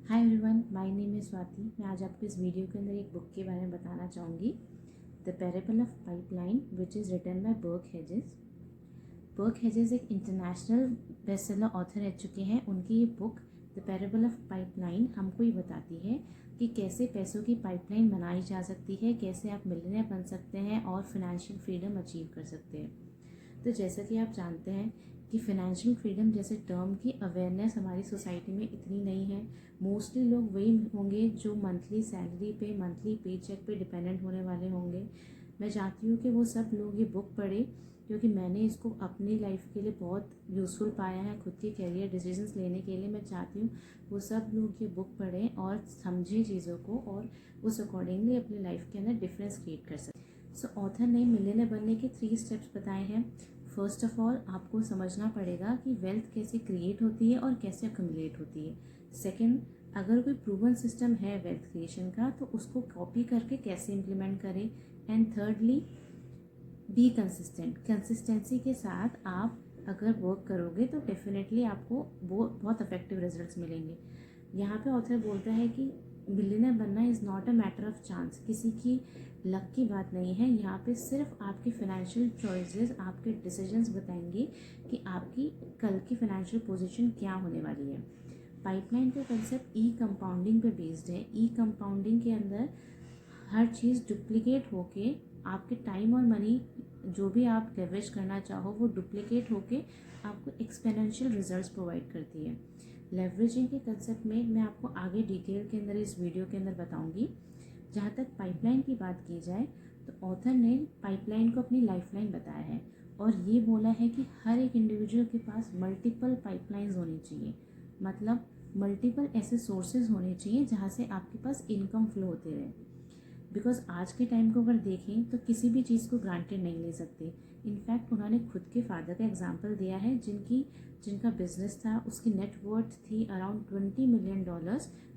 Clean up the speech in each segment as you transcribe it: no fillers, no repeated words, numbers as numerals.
Hi everyone, my name is Swati. मैं आज आपको इस वीडियो के अंदर एक बुक के बारे में बताना चाहूँगी, the parable of pipeline, which is written by Burke Hedges. Burke Hedges एक इंटरनेशनल बेस्ट सेलर ऑथर रह चुके हैं। उनकी ये book the parable of pipeline हमको ये बताती है कि कैसे पैसों की पाइपलाइन बनाई जा सकती है, कैसे आप मिलियनेयर बन सकते हैं और फिनेंशियल फ्रीडम अचीव कर सकते हैं। तो जैसा कि आप जानते हैं कि फ़ाइनेंशियल फ्रीडम जैसे टर्म की अवेयरनेस हमारी सोसाइटी में इतनी नहीं है। मोस्टली लोग वही होंगे जो मंथली सैलरी पे, मंथली पे चेक पे डिपेंडेंट होने वाले होंगे। मैं चाहती हूँ कि वो सब लोग ये बुक पढ़ें, क्योंकि मैंने इसको अपनी लाइफ के लिए बहुत यूज़फुल पाया है। खुद के करियर डिसीजंस लेने के लिए मैं चाहती हूँ वो सब लोग ये बुक पढ़ें और समझें चीज़ों को, और उस अकॉर्डिंगली अपनी लाइफ के अंदर डिफरेंस क्रिएट कर सकें। सो ऑथर ने मिलियनेयर बनने के 3 स्टेप्स बताए हैं। फर्स्ट ऑफ ऑल आपको समझना पड़ेगा कि वेल्थ कैसे क्रिएट होती है और कैसे अक्यूमुलेट होती है। सेकंड, अगर कोई प्रूवन सिस्टम है वेल्थ क्रिएशन का तो उसको कॉपी करके कैसे इम्प्लीमेंट करें। And thirdly, be consistent. Consistency के साथ आप अगर वर्क करोगे तो डेफिनेटली आपको वो बहुत इफेक्टिव रिजल्ट्स मिलेंगे। यहाँ पे ऑथर बोलता है कि मिलियनेयर बनना is not a matter of chance, किसी की लक की बात नहीं है। यहाँ पे सिर्फ आपके फाइनेंशियल चॉइसेस, आपके डिसीजंस बताएंगे कि आपकी कल की फाइनेंशियल पोजीशन क्या होने वाली है। पाइपलाइन का कंसेप्ट ई कंपाउंडिंग पे बेस्ड है। ई कंपाउंडिंग के अंदर हर चीज़ डुप्लीकेट होके आपके टाइम और मनी जो भी आप लेवरेज करना चाहो वो डुप्लीकेट होके आपको एक्सपोनेंशियल रिजल्ट्स प्रोवाइड करती है। लेवरेजिंग के कंसेप्ट में मैं आपको आगे डिटेल के अंदर इस वीडियो के अंदर बताऊंगी। जहाँ तक पाइपलाइन की बात की जाए तो ऑथर ने पाइपलाइन को अपनी लाइफलाइन बताया है और ये बोला है कि हर एक इंडिविजुअल के पास मल्टीपल पाइपलाइंस होनी चाहिए। मतलब मल्टीपल ऐसे सोर्सेज होने चाहिए जहाँ से आपके पास इनकम फ्लो होते रहे। बिकॉज आज के टाइम को अगर देखें तो किसी भी चीज़ को ग्रांटेड नहीं ले सकते। इनफैक्ट उन्होंने खुद के फादर का एग्जांपल दिया है जिनका बिजनेस था, उसकी नेटवर्थ थी अराउंड $20 मिलियन,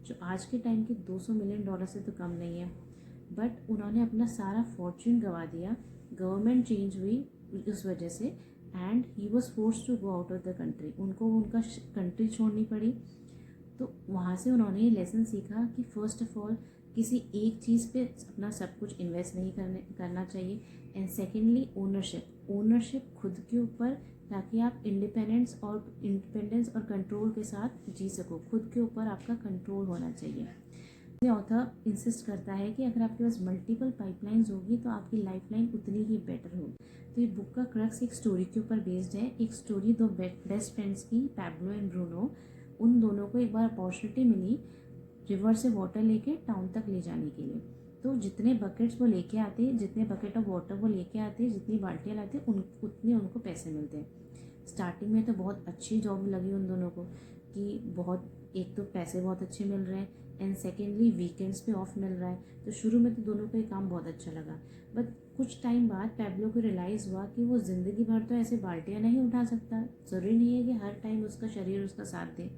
जो आज के टाइम के $200 मिलियन से तो कम नहीं है। बट उन्होंने अपना सारा फॉर्च्यून गंवा दिया, गवर्नमेंट चेंज हुई उस वजह से, and he was force to go out of the country. उनको उनका कंट्री छोड़नी पड़ी। तो वहाँ से उन्होंने ये लेसन सीखा कि फ़र्स्ट ऑफ ऑल किसी एक चीज़ पे अपना सब कुछ इन्वेस्ट नहीं करना चाहिए। एंड सेकेंडली ओनरशिप खुद के ऊपर, ताकि आप इंडिपेंडेंस और कंट्रोल के साथ जी सको। खुद के ऊपर आपका कंट्रोल होना चाहिए। ये ऑथर इंसिस्ट करता है कि अगर आपके पास मल्टीपल पाइपलाइंस होगी तो आपकी लाइफलाइन उतनी ही बेटर होगी। तो ये बुक का क्रक्स एक स्टोरी के ऊपर बेस्ड है। एक स्टोरी दो बेस्ट फ्रेंड्स की, पैब्लो एंड ब्रूनो। उन दोनों को एक बार अपॉर्चुनिटी मिली रिवर से वाटर लेके टाउन तक ले जाने के लिए। तो जितने बकेट्स वो लेके आते, जितने बकेट ऑफ वाटर वो लेके आते, जितनी बाल्टियाँ लाते, उतने उनको पैसे मिलते हैं। स्टार्टिंग में तो बहुत अच्छी जॉब लगी उन दोनों को कि बहुत, एक तो पैसे बहुत अच्छे मिल रहे हैं एंड सेकेंडली वीकेंड्स पे ऑफ मिल रहा है। तो शुरू में तो दोनों को ये काम बहुत अच्छा लगा। बट कुछ टाइम बाद पैब्लो को रियलाइज़ हुआ कि वो ज़िंदगी भर तो ऐसे बाल्टियाँ नहीं उठा सकता। ज़रूरी नहीं है कि हर टाइम उसका शरीर उसका साथ दे।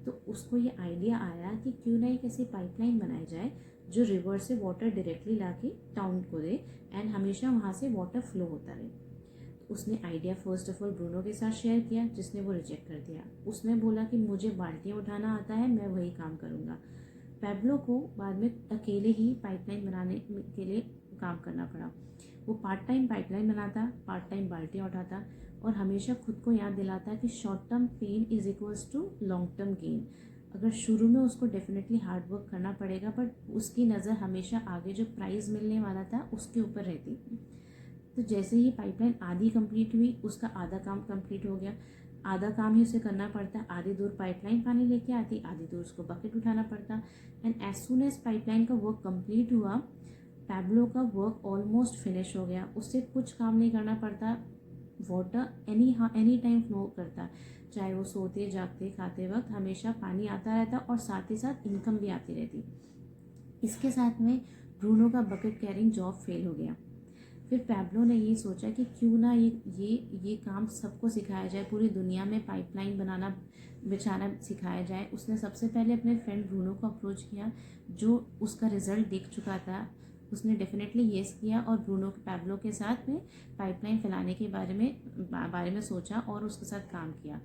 तो उसको ये आइडिया आया कि क्यों ना एक ऐसी पाइपलाइन बनाई जाए जो रिवर से वाटर डायरेक्टली ला के टाउन को दे एंड हमेशा वहाँ से वाटर फ्लो होता रहे। तो उसने idea first of all Bruno के साथ शेयर किया, जिसने वो रिजेक्ट कर दिया। उसने बोला कि मुझे बाल्टियाँ उठाना आता है, मैं वही काम करूँगा। पैब्लो को बाद में अकेले ही पाइपलाइन बनाने के लिए काम करना पड़ा। वो पार्ट टाइम पाइपलाइन बनाता, पार्ट टाइम बाल्टियाँ उठाता और हमेशा खुद को याद दिलाता कि short term pain is equals to long term gain. अगर शुरू में उसको डेफिनेटली हार्ड वर्क करना पड़ेगा, बट उसकी नज़र हमेशा आगे जो प्राइज़ मिलने वाला था उसके ऊपर रहती। तो जैसे ही पाइपलाइन आधी कंप्लीट हुई, उसका आधा काम कंप्लीट हो गया। आधा काम ही उसे करना पड़ता, आधी दूर पाइपलाइन पानी लेके आती, आधी दूर उसको बकेट उठाना पड़ता। And as soon as pipeline का वर्क कंप्लीट हुआ, पैब्लो का वर्क ऑलमोस्ट फिनिश हो गया। उससे कुछ काम नहीं करना पड़ता, वाटर एनी टाइम फ्लो करता, चाहे वो सोते जागते खाते वक्त हमेशा पानी आता रहता और साथ ही साथ इनकम भी आती रहती। इसके साथ में ब्रूनो का बकेट कैरिंग जॉब फेल हो गया। फिर पैब्लो ने ये सोचा कि क्यों ना ये काम सबको सिखाया जाए, पूरी दुनिया में पाइपलाइन बनाना बिछाना सिखाया जाए। उसने सबसे पहले अपने फ्रेंड ब्रूनो को अप्रोच किया, जो उसका रिजल्ट देख चुका था। उसने डेफिनेटली येस किया और ब्रूनो पैब्लो के साथ में पाइपलाइन फैलाने के बारे में सोचा और उसके साथ काम किया।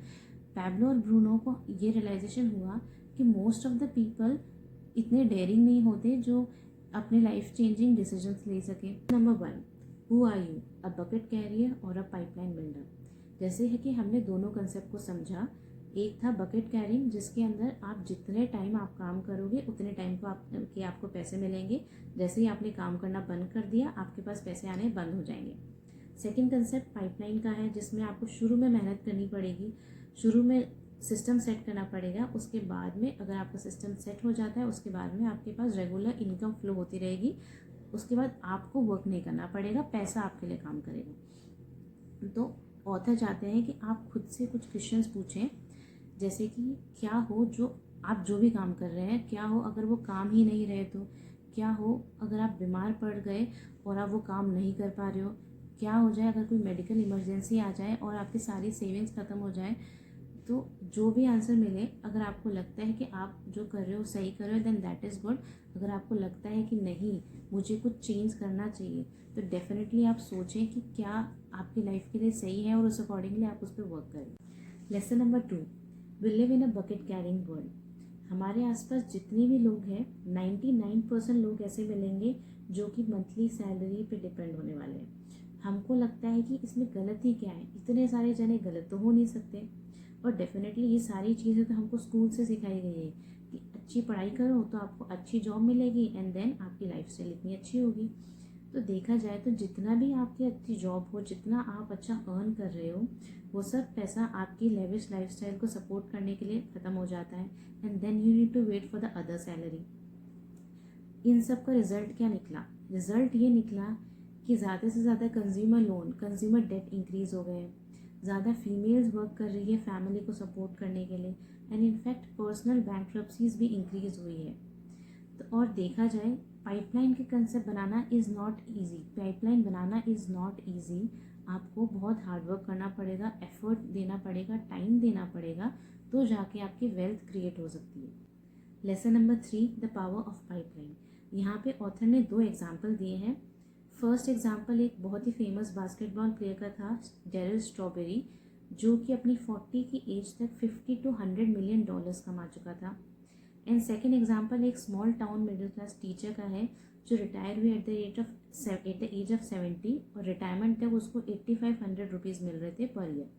पैब्लो और ब्रूनो को ये रियलाइजेशन हुआ कि मोस्ट ऑफ द पीपल इतने डेयरिंग नहीं होते जो अपने लाइफ चेंजिंग डिसीजंस ले सके। Number 1, who are you, a bucket carrier और अ पाइपलाइन बिल्डर। जैसे है कि हमने दोनों कंसेप्ट को समझा। एक था बकेट कैरिंग, जिसके अंदर आप जितने टाइम आप काम करोगे उतने टाइम को आपको पैसे मिलेंगे। जैसे ही आपने काम करना बंद कर दिया, आपके पास पैसे आने बंद हो जाएंगे। सेकंड कंसेप्ट पाइपलाइन का है, जिसमें आपको शुरू में मेहनत करनी पड़ेगी, शुरू में सिस्टम सेट करना पड़ेगा। उसके बाद में अगर आपका सिस्टम सेट हो जाता है, उसके बाद में आपके पास रेगुलर इनकम फ्लो होती रहेगी। उसके बाद आपको वर्क नहीं करना पड़ेगा, पैसा आपके लिए काम करेगा। तो ऑथर चाहते हैं कि आप खुद से कुछ क्वेश्चंस पूछें, जैसे कि क्या हो जो आप जो भी काम कर रहे हैं, क्या हो अगर वो काम ही नहीं रहे तो, क्या हो अगर आप बीमार पड़ गए और आप वो काम नहीं कर पा रहे हो, क्या हो जाए अगर कोई मेडिकल इमरजेंसी आ जाए और आपकी सारी सेविंग्स ख़त्म हो जाए। तो जो भी आंसर मिले, अगर आपको लगता है कि आप जो कर रहे हो सही कर रहे हो, देन दैट इज़ गुड। अगर आपको लगता है कि नहीं, मुझे कुछ चेंज करना चाहिए, तो डेफिनेटली आप सोचें कि क्या आपकी लाइफ के लिए सही है और उस अकॉर्डिंगली आप उस पर वर्क करें। Lesson number 2, we live in a bucket carrying world. हमारे आसपास जितने भी लोग हैं, 99% लोग ऐसे मिलेंगे जो कि मंथली सैलरी पे डिपेंड होने वाले हैं। हमको लगता है कि इसमें गलती क्या है, इतने सारे जने गलत तो हो नहीं सकते। और डेफिनेटली ये सारी चीज़ें तो हमको स्कूल से सिखाई गई है कि अच्छी पढ़ाई करो तो आपको अच्छी जॉब मिलेगी एंड देन आपकी लाइफ स्टाइल इतनी अच्छी होगी। तो देखा जाए तो जितना भी आपकी अच्छी जॉब हो, जितना आप अच्छा अर्न कर रहे हो, वो सब पैसा आपकी लेविश लाइफस्टाइल को सपोर्ट करने के लिए ख़त्म हो जाता है and then you need to wait for the other salary. इन सब का रिजल्ट क्या निकला? रिजल्ट ये निकला कि ज़्यादा से ज़्यादा consumer loan, consumer debt increase हो गए, ज़्यादा फीमेल्स वर्क कर रही है फैमिली को सपोर्ट करने के लिए एंड इनफैक्ट पर्सनल बैंक्रप्सीज भी इंक्रीज़ हुई है। तो और देखा जाए, पाइपलाइन के concept banana is not easy, pipeline banana is not easy. आपको बहुत हार्ड वर्क करना पड़ेगा, एफर्ट देना पड़ेगा, टाइम देना पड़ेगा, तो जाके आपकी वेल्थ क्रिएट हो सकती है। Lesson number 3, the power of pipeline. यहाँ पे ऑथर ने 2 एग्जाम्पल दिए हैं। फर्स्ट एग्जाम्पल एक बहुत ही फेमस बास्केटबॉल प्लेयर का था, डेरिल स्ट्रॉबेरी, जो कि अपनी 40 की एज तक 50 to 100 मिलियन डॉलर्स कमा चुका था। एंड सेकेंड एग्जाम्पल एक small town middle class teacher का है, जो रिटायर हुई एट द एज ऑफ 70 और रिटायरमेंट तक उसको 8500 रुपीज़ मिल रहे थे पर ईयर।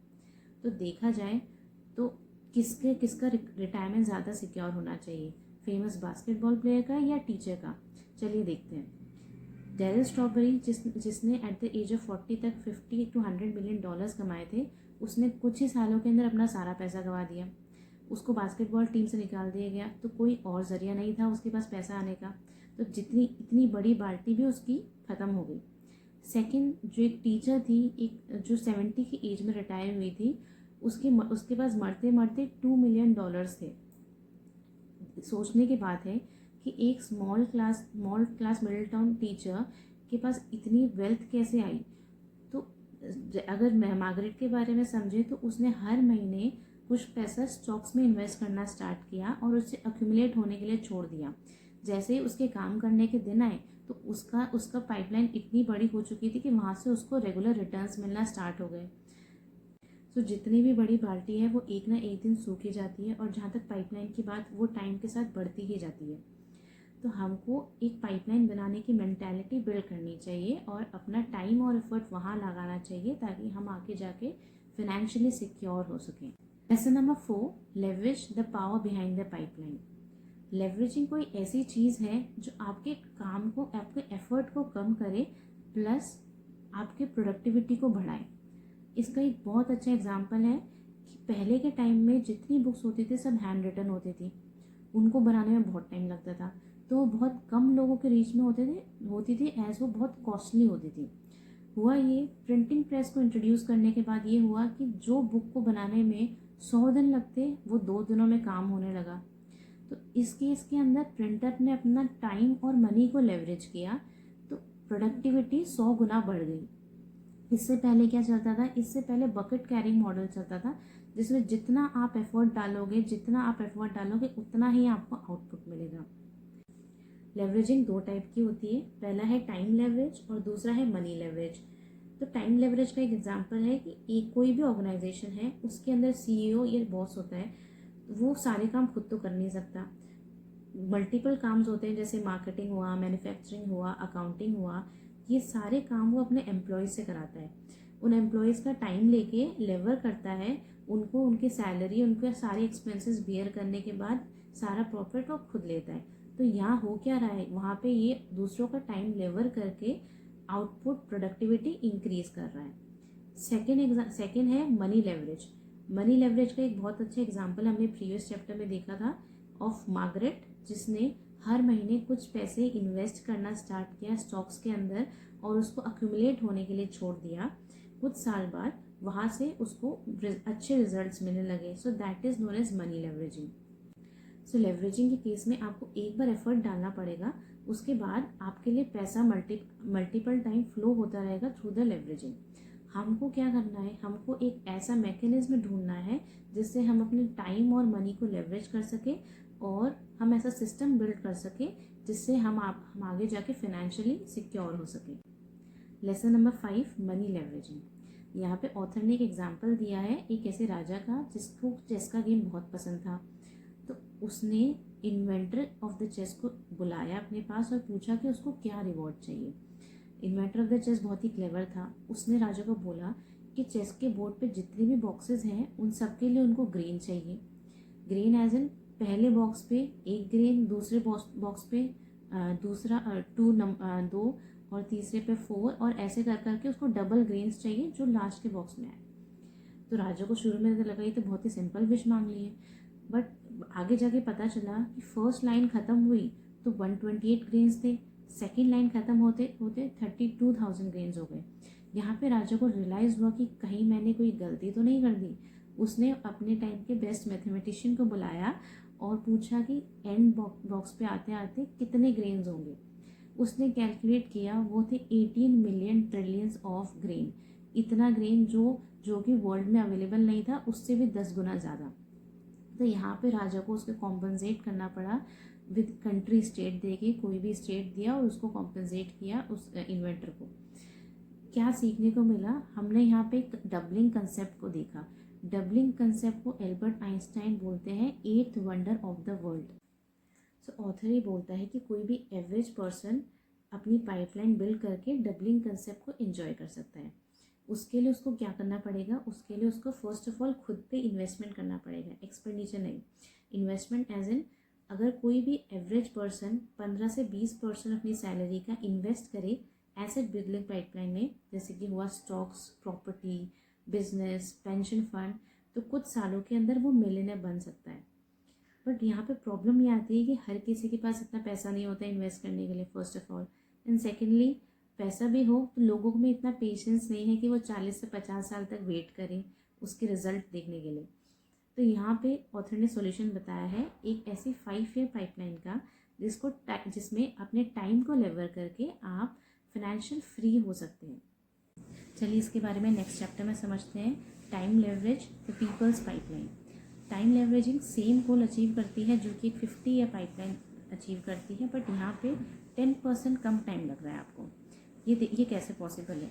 तो देखा जाए तो किसका रिटायरमेंट ज़्यादा सिक्योर होना चाहिए, फेमस बास्केटबॉल प्लेयर का या टीचर का? चलिए देखते हैं। डेरिल स्ट्रॉबेरी जिसने एट द एज ऑफ 40 तक 50 to 100 मिलियन डॉलर्स कमाए थे, उसने कुछ ही सालों के अंदर अपना सारा पैसा गंवा दिया। उसको बास्केटबॉल टीम से निकाल दिया गया, तो कोई और ज़रिया नहीं था उसके पास पैसा आने का, तो इतनी बड़ी बाल्टी भी उसकी ख़त्म हो गई। सेकंड, जो एक टीचर थी, एक जो 70 की एज में रिटायर हुई थी, उसके पास मरते मरते 2 मिलियन डॉलर्स थे। सोचने की बात है कि एक small class middle town teacher के पास इतनी वेल्थ कैसे आई। तो अगर मार्गरेट के बारे में समझे तो उसने हर महीने कुछ पैसा स्टॉक्स में इन्वेस्ट करना स्टार्ट किया और उसे अक्यूमुलेट होने के लिए छोड़ दिया। जैसे ही उसके काम करने के दिन आए तो उसका पाइपलाइन इतनी बड़ी हो चुकी थी कि वहाँ से उसको रेगुलर रिटर्न्स मिलना स्टार्ट हो गए। तो जितनी भी बड़ी बाल्टी है वो एक ना एक दिन सूखी जाती है, और जहाँ तक पाइपलाइन की बात, वो टाइम के साथ बढ़ती ही जाती है। तो हमको एक पाइपलाइन बनाने की मेंटालिटी बिल्ड करनी चाहिए और अपना टाइम और एफर्ट वहाँ लगाना चाहिए ताकि हम आगे जाके फिनेंशियली सिक्योर हो सकें। Lesson number 4, leverage the power behind the pipeline. Leveraging कोई ऐसी चीज़ है जो आपके काम को, आपके एफर्ट को कम करे प्लस आपके प्रोडक्टिविटी को बढ़ाए। इसका एक बहुत अच्छा एग्जाम्पल है कि पहले के टाइम में जितनी बुक्स होती थी सब हैंड रिटन होती थी, उनको बनाने में बहुत टाइम लगता था, तो बहुत कम लोगों के रीच में होती थी एज वो बहुत कॉस्टली होती थी। हुआ ये, प्रिंटिंग प्रेस को इंट्रोड्यूस करने के बाद ये हुआ कि जो बुक को बनाने में 100 दिन लगते वो 2 दिनों में काम होने लगा। तो इस केस के अंदर प्रिंटर ने अपना टाइम और मनी को लेवरेज किया, तो प्रोडक्टिविटी 100 गुना बढ़ गई। इससे पहले क्या चलता था? इससे पहले बकेट कैरिंग मॉडल चलता था, जिसमें जितना आप एफर्ट डालोगे उतना ही आपको आउटपुट मिलेगा। लेवरेजिंग 2 टाइप की होती है, पहला है टाइम लेवरेज और दूसरा है मनी लेवरेज। तो टाइम लेवरेज का एक एग्जांपल है कि कोई भी ऑर्गेनाइजेशन है, उसके अंदर CEO या बॉस होता है, वो सारे काम खुद तो कर नहीं सकता। मल्टीपल काम्स होते हैं, जैसे मार्केटिंग हुआ, मैन्युफैक्चरिंग हुआ, अकाउंटिंग हुआ, ये सारे काम वो अपने एम्प्लॉयज़ से कराता है। उन एम्प्लॉयज़ का टाइम लेके लेवर करता है, उनको उनकी सैलरी, उनके सारे एक्सपेंसेस बियर करने के बाद सारा प्रॉफिट वो खुद लेता है। तो यहाँ हो क्या रहा है, वहाँ पे ये दूसरों का टाइम लेवर करके आउटपुट प्रोडक्टिविटी इंक्रीज कर रहा है। सेकेंड है मनी लेवरेज। मनी लेवरेज का एक बहुत अच्छा एग्जाम्पल हमने प्रीवियस चैप्टर में देखा था ऑफ मार्गरेट, जिसने हर महीने कुछ पैसे इन्वेस्ट करना स्टार्ट किया स्टॉक्स के अंदर और उसको अक्यूमुलेट होने के लिए छोड़ दिया। कुछ साल बाद वहाँ से उसको अच्छे रिजल्ट्स मिलने लगे। So that is known as money leveraging. So leveraging के केस में आपको एक बार एफर्ट डालना पड़ेगा, उसके बाद आपके लिए पैसा मल्टीपल टाइम फ्लो होता रहेगा थ्रू द लेवरेजिंग। हमको क्या करना है, हमको एक ऐसा मैकेनिज्म ढूंढना है जिससे हम अपने टाइम और मनी को लेवरेज कर सके और हम ऐसा सिस्टम बिल्ड कर सके जिससे हम आगे जाके फाइनेंशियली सिक्योर हो सके। Lesson number 5, money leveraging. यहाँ पे ऑथर ने एक एग्जाम्पल दिया है एक ऐसे राजा का जिसको चेस का गेम बहुत पसंद था। तो उसने इन्वेंटर ऑफ द चेस को बुलाया अपने पास और पूछा कि उसको क्या रिवॉर्ड चाहिए। इन्वेंटर ऑफ द चेस बहुत ही क्लेवर था। उसने राजा को बोला कि चेस के बोर्ड पे जितने भी बॉक्सेस हैं उन सब के लिए उनको ग्रेन चाहिए। ग्रेन एज इन पहले बॉक्स पे एक ग्रेन, दूसरे बॉक्स पे दूसरा 2 और तीसरे पे 4 और ऐसे कर करके उसको डबल ग्रेन्स चाहिए जो लास्ट के बॉक्स में आए। तो राजा को शुरू में तो लगा ये तो बहुत ही सिंपल विश मांग ली है, बट आगे जाके पता चला कि फर्स्ट लाइन ख़त्म हुई तो 128 ग्रेन्स थे, सेकेंड लाइन ख़त्म होते होते 32,000 ग्रेन्स हो गए। यहाँ पे राजा को रियलाइज़ हुआ कि कहीं मैंने कोई गलती तो नहीं कर दी। उसने अपने टाइम के बेस्ट मैथमेटिशियन को बुलाया और पूछा कि एंड बॉक्स पे आते आते कितने ग्रेन्स होंगे। उसने कैलकुलेट किया, वो थे 18 मिलियन ट्रिलियंस ऑफ ग्रेन। इतना ग्रेन जो कि वर्ल्ड में अवेलेबल नहीं था, उससे भी 10 गुना ज़्यादा। तो यहाँ पे राजा को उसको कॉम्पनसेट करना पड़ा विद कंट्री स्टेट देके, कोई भी स्टेट दिया और उसको कॉम्पनसेट किया उस इन्वेंटर को। क्या सीखने को मिला, हमने यहाँ पे एक डबलिंग कंसेप्ट को देखा। डबलिंग कंसेप्ट को एल्बर्ट आइंस्टाइन बोलते हैं 8th wonder of the world. So author ये बोलता है कि कोई भी एवरेज पर्सन अपनी पाइपलाइन बिल्ड करके डबलिंग कंसेप्ट को एंजॉय कर सकता है। उसके लिए उसको क्या करना पड़ेगा, उसके लिए उसको फर्स्ट ऑफ ऑल खुद पे इन्वेस्टमेंट करना पड़ेगा, एक्सपेंडिचर नहीं। इन्वेस्टमेंट एज इन, अगर कोई भी एवरेज पर्सन 15 से 20% अपनी सैलरी का इन्वेस्ट करे एसेट बिल्डिंग पाइपलाइन में, जैसे कि हुआ stocks, property, business, pension fund, तो कुछ सालों के अंदर वो मिलियनर बन सकता है। बट यहाँ पे प्रॉब्लम ये आती है कि हर किसी के पास इतना पैसा नहीं होता इन्वेस्ट करने के लिए, first of all. And secondly, पैसा भी हो तो लोगों में इतना पेशेंस नहीं है कि वो 40 से 50 साल तक वेट करें उसके रिजल्ट देखने के लिए। तो यहाँ पे ऑथर ने सॉल्यूशन बताया है एक ऐसी 5 ईयर पाइपलाइन का जिसमें अपने टाइम को लेवर करके आप फाइनेंशियल फ्री हो सकते हैं। चलिए इसके बारे में नेक्स्ट चैप्टर में समझते हैं। Time leverage the people's pipeline. Time leveraging same goal achieve करती है जो कि एक 50 ईयर पाइपलाइन अचीव करती है, बट यहाँ पे 10% कम टाइम लग रहा है आपको। ये कैसे पॉसिबल है?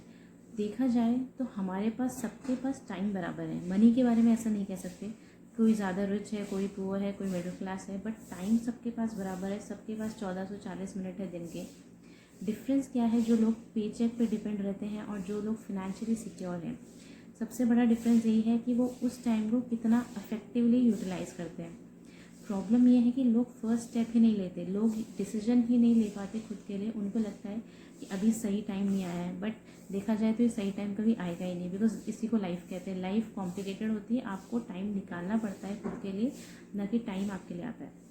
देखा जाए तो हमारे पास, सबके पास टाइम बराबर है। मनी के बारे में ऐसा नहीं कह सकते कोई ज़्यादा रिच है, कोई पुअर है, कोई मिडिल क्लास है, बट टाइम सबके पास बराबर है। सबके पास 1440 मिनट है दिन के। डिफरेंस क्या है, जो लोग पे चेक पे डिपेंड रहते हैं और जो लोग फिनेंशियली सिक्योर हैं, सबसे बड़ा डिफरेंस यही है कि वो उस टाइम को कितना इफेक्टिवली यूटिलाइज़ करते हैं। प्रॉब्लम ये है कि लोग फर्स्ट स्टेप ही नहीं लेते, लोग डिसीजन ही नहीं ले पाते खुद के लिए। उनको लगता है कि अभी सही टाइम नहीं आया है, बट देखा जाए तो ये सही टाइम कभी आएगा ही नहीं, बिकॉज इसी को लाइफ कहते हैं। लाइफ कॉम्प्लिकेटेड होती है, आपको टाइम निकालना पड़ता है खुद के लिए, न कि टाइम आपके लिए आता है।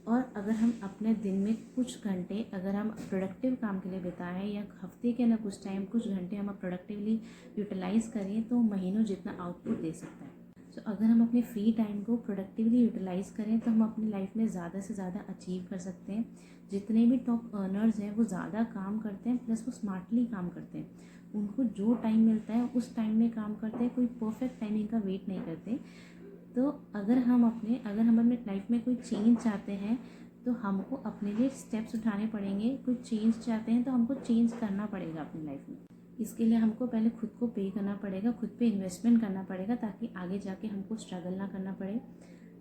और अगर हम अपने दिन में कुछ घंटे अगर हम प्रोडक्टिव काम के लिए बिताएं, या हफ्ते के ना कुछ टाइम कुछ घंटे हम प्रोडक्टिवली यूटिलाइज़ करें, तो महीनों जितना आउटपुट दे सकता है। तो अगर हम अपने फ्री टाइम को प्रोडक्टिवली यूटिलाइज़ करें तो हम अपनी लाइफ में ज़्यादा से ज़्यादा अचीव कर सकते हैं। जितने भी टॉप अर्नर्स हैं वो ज़्यादा काम करते हैं, प्लस वो स्मार्टली काम करते हैं। उनको जो टाइम मिलता है उस टाइम में काम करते हैं, कोई परफेक्ट टाइमिंग का वेट नहीं करते। तो अगर हम अपने लाइफ में कोई चेंज चाहते हैं तो हमको अपने लिए स्टेप्स उठाने पड़ेंगे। कोई चेंज चाहते हैं तो हमको चेंज करना पड़ेगा अपनी लाइफ में। इसके लिए हमको पहले खुद को पे करना पड़ेगा, खुद पे इन्वेस्टमेंट करना पड़ेगा ताकि आगे जाके हमको स्ट्रगल ना करना पड़े।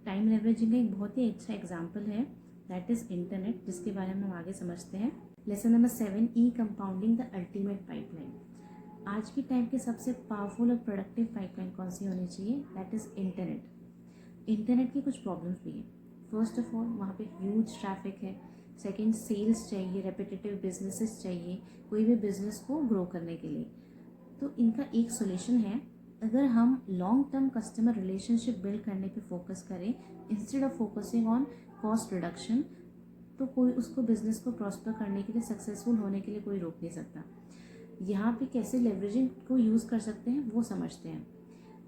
टाइम लेवरेजिंग का एक बहुत ही अच्छा एग्जाम्पल है, दैट इज़ इंटरनेट, जिसके बारे में हम आगे समझते हैं। Lesson number 7, E compounding the ultimate pipeline. आज के टाइम की सबसे पावरफुल और प्रोडक्टिव पाइपलाइन कौन सी होनी चाहिए, दैट इज़ इंटरनेट। इंटरनेट की कुछ प्रॉब्लम्स भी हैं। फर्स्ट ऑफ ऑल, वहाँ पे ह्यूज ट्रैफिक है। सेकंड, सेल्स चाहिए, रेपिटेटिव बिजनेसेस चाहिए कोई भी बिजनेस को ग्रो करने के लिए। तो इनका एक सोल्यूशन है, अगर हम long term customer relationship build करने पे फोकस करें instead of focusing on cost reduction, तो कोई उसको बिजनेस को प्रॉस्पर करने के लिए, सक्सेसफुल होने के लिए कोई रोक नहीं सकता। यहाँ पे कैसे लेवरेजिंग को यूज़ कर सकते हैं वो समझते हैं।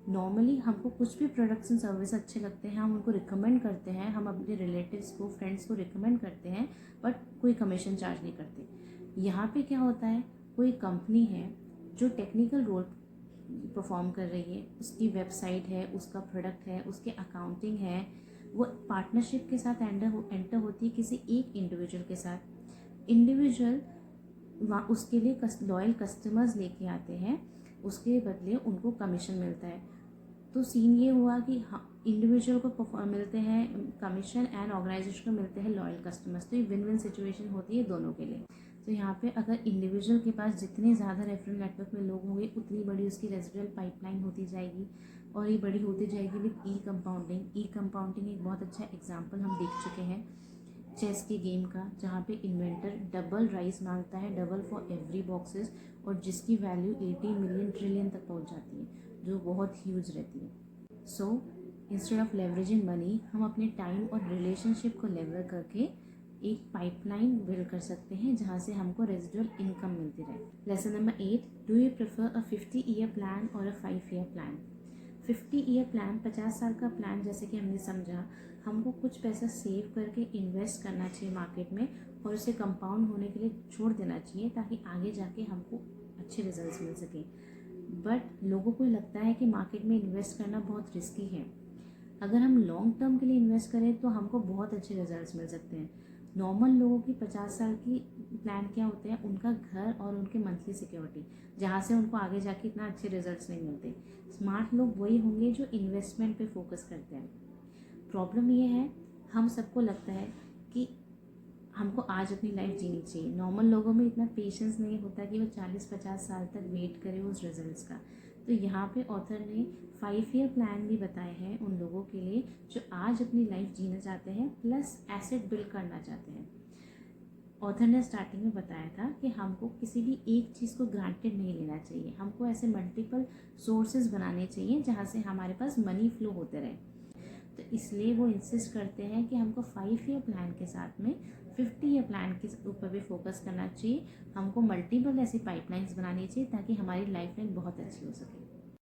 नॉर्मली हमको कुछ भी प्रोडक्ट्स एंड सर्विस अच्छे लगते हैं, हम उनको रिकमेंड करते हैं, हम अपने रिलेटिव्स को, फ्रेंड्स को रिकमेंड करते हैं, बट कोई कमीशन चार्ज नहीं करते। यहाँ पे क्या होता है, कोई कंपनी है जो टेक्निकल रोल परफॉर्म कर रही है, उसकी वेबसाइट है, उसका प्रोडक्ट है, उसके अकाउंटिंग है, वो पार्टनरशिप के साथ एंटर होती है किसी एक इंडिविजुअल के साथ। इंडिविजुअल वहाँ उसके लिए लॉयल कस्टमर्स लेके आते हैं, उसके बदले उनको कमीशन मिलता है। तो सीन ये हुआ कि हाँ, इंडिविजुअल को मिलते हैं कमीशन एंड ऑर्गेनाइजेशन को मिलते हैं लॉयल कस्टमर्स। तो ये विन विन सिचुएशन होती है दोनों के लिए। तो यहाँ पे अगर इंडिविजुअल के पास जितने ज़्यादा रेफरल नेटवर्क में लोग होंगे उतनी बड़ी उसकी रेफरल पाइपलाइन होती जाएगी, और ये बड़ी होती जाएगी with E compounding. E compounding एक बहुत अच्छा एग्जाम्पल हम देख चुके हैं चेस के गेम का, जहाँ पे इन्वेंटर डबल राइस मांगता है, डबल फॉर एवरी बॉक्सेस, और जिसकी वैल्यू 80 मिलियन ट्रिलियन तक पहुँच जाती है, जो बहुत ह्यूज रहती है। So instead of leveraging money, हम अपने टाइम और रिलेशनशिप को लेवर करके एक पाइपलाइन बिल्ड कर सकते हैं जहाँ से हमको रेजिडुअल इनकम मिलती रहे। Lesson number 8, do you prefer a 50-ईयर प्लान और अ 5-ईयर प्लान। 50-ईयर प्लान, 50 साल का प्लान, जैसे कि हमने समझा, हमको कुछ पैसा सेव करके इन्वेस्ट करना चाहिए मार्केट में और उसे कंपाउंड होने के लिए छोड़ देना चाहिए ताकि आगे जाके हमको अच्छे रिजल्ट्स मिल सकें। बट लोगों को लगता है कि मार्केट में इन्वेस्ट करना बहुत रिस्की है। अगर हम लॉन्ग टर्म के लिए इन्वेस्ट करें तो हमको बहुत अच्छे रिजल्ट्स मिल सकते हैं। नॉर्मल लोगों की 50 साल की प्लान क्या होते हैं, उनका घर और उनके मंथली सिक्योरिटी, जहाँ से उनको आगे जाके इतना अच्छे रिजल्ट्स नहीं मिलते। स्मार्ट लोग वही होंगे जो इन्वेस्टमेंट पे फोकस करते हैं। प्रॉब्लम ये है, हम सबको लगता है कि हमको आज अपनी लाइफ जीनी चाहिए। नॉर्मल लोगों में इतना पेशेंस नहीं होता कि वो 40-50 साल तक वेट करे उस रिजल्ट्स का। तो यहाँ पे ऑथर ने 5-ईयर प्लान भी बताए हैं उन लोगों के लिए जो आज अपनी लाइफ जीना चाहते हैं प्लस एसेट बिल्ड करना चाहते हैं। ऑथर ने स्टार्टिंग में बताया था कि हमको किसी भी एक चीज़ को ग्रांटेड नहीं लेना चाहिए, हमको ऐसे मल्टीपल सोर्सेज बनाने चाहिए जहाँ से हमारे पास मनी फ्लो होते रहे। तो इसलिए वो इंसिस्ट करते हैं कि हमको 5-ईयर प्लान के साथ में 50-ईयर प्लान के ऊपर भी फोकस करना चाहिए। हमको मल्टीपल ऐसी पाइपलाइंस बनानी चाहिए ताकि हमारी लाइफ लाइन बहुत अच्छी हो सके।